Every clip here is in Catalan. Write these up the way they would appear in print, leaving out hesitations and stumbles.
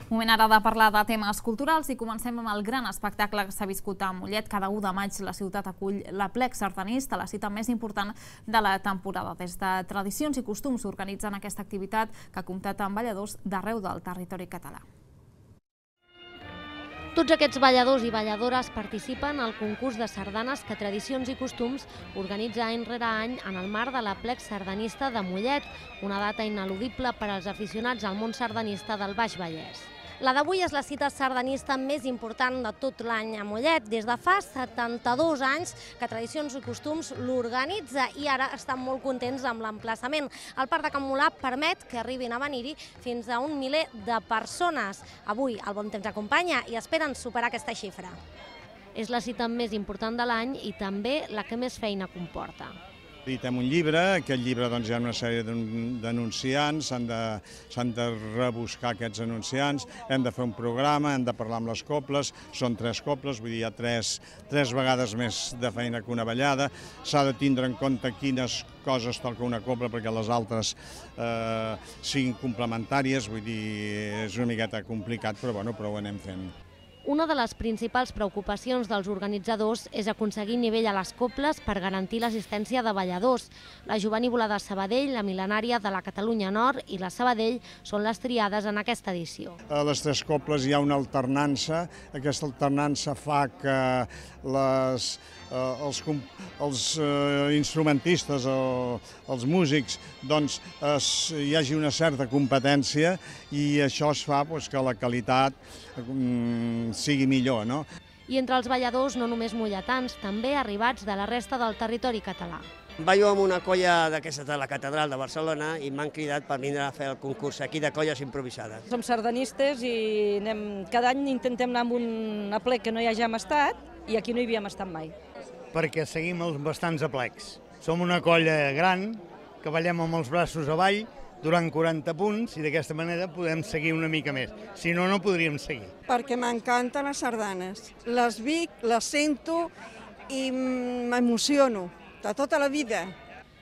Moment ara de parlar de temes culturals i comencem amb el gran espectacle que s'ha viscut a Mollet. Cada 1 de maig la ciutat acull l'Aplec Sardanista, la cita més important de la temporada. Des de Tradicions i Costums organitzen aquesta activitat que ha comptat amb balladors d'arreu del territori català. Tots aquests balladors i balladores participen al concurs de sardanes que Tradicions i Costums organitza any rere any en el marc de l'Aplec Sardanista de Mollet, una data ineludible per als aficionats al món sardanista del Baix Vallès. La d'avui és la cita sardanista més important de tot l'any a Mollet. Des de fa 72 anys que Tradicions i Costums l'organitza i ara estan molt contents amb l'emplaçament. El Parc de Can Molà permet que arribin a venir-hi fins a 1 miler de persones. Avui el bon temps acompanya i esperen superar aquesta xifra. És la cita més important de l'any i també la que més feina comporta. Editem un llibre, aquest llibre hi ha una sèrie d'anunciants, s'han de rebuscar aquests anunciants, hem de fer un programa, hem de parlar amb les cobles, són 3 cobles, vull dir, hi ha 3 vegades més de feina que una ballada, s'ha de tindre en compte quines coses toca una cobla perquè les altres siguin complementàries, vull dir, és una miqueta complicat, però ho anem fent. Una de les principals preocupacions dels organitzadors és aconseguir nivell a les cobles per garantir l'assistència de balladors. La Jovenívola de Sabadell, la Mil·lenària de la Catalunya Nord i la Sabadell són les triades en aquesta edició. A les 3 cobles hi ha una alternança. Aquesta alternança fa que els instrumentistes o els músics hi hagi una certa competència i això es fa que la qualitat sigui millor. I entre els balladors no només molletans, també arribats de la resta del territori català. Ballo amb una colla d'aquesta de la Catedral de Barcelona i m'han cridat per vindre a fer el concurs aquí de colles improvisades. Som sardanistes i cada any intentem anar amb un aplec que no hi hàgim estat i aquí no hi havíem estat mai. Perquè seguim els bastants aplecs. Som una colla gran que ballem amb els braços avall durant 40 punts i d'aquesta manera podem seguir una mica més. Si no, no podríem seguir. Perquè m'encanten les sardanes. Les vic, les sento i m'emociono de tota la vida.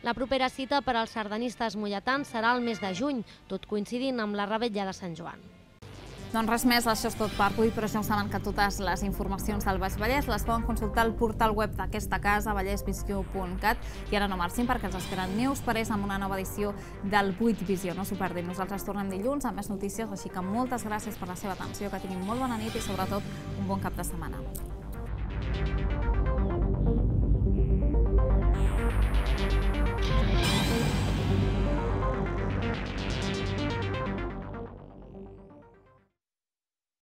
La propera cita per als sardanistes molletans serà el mes de juny, tot coincidint amb la revetlla de Sant Joan. Doncs res més, això és tot per avui, però ja ho saben que totes les informacions del Baix Vallès les poden consultar al portal web d'aquesta casa, vallesvisió.cat, i ara no marxin perquè els esperen Neus Parés amb una nova edició del 8 Visió. No s'ho perdin, nosaltres tornem dilluns amb més notícies, així que moltes gràcies per la seva atenció, que tinguin molt bona nit i sobretot un bon cap de setmana.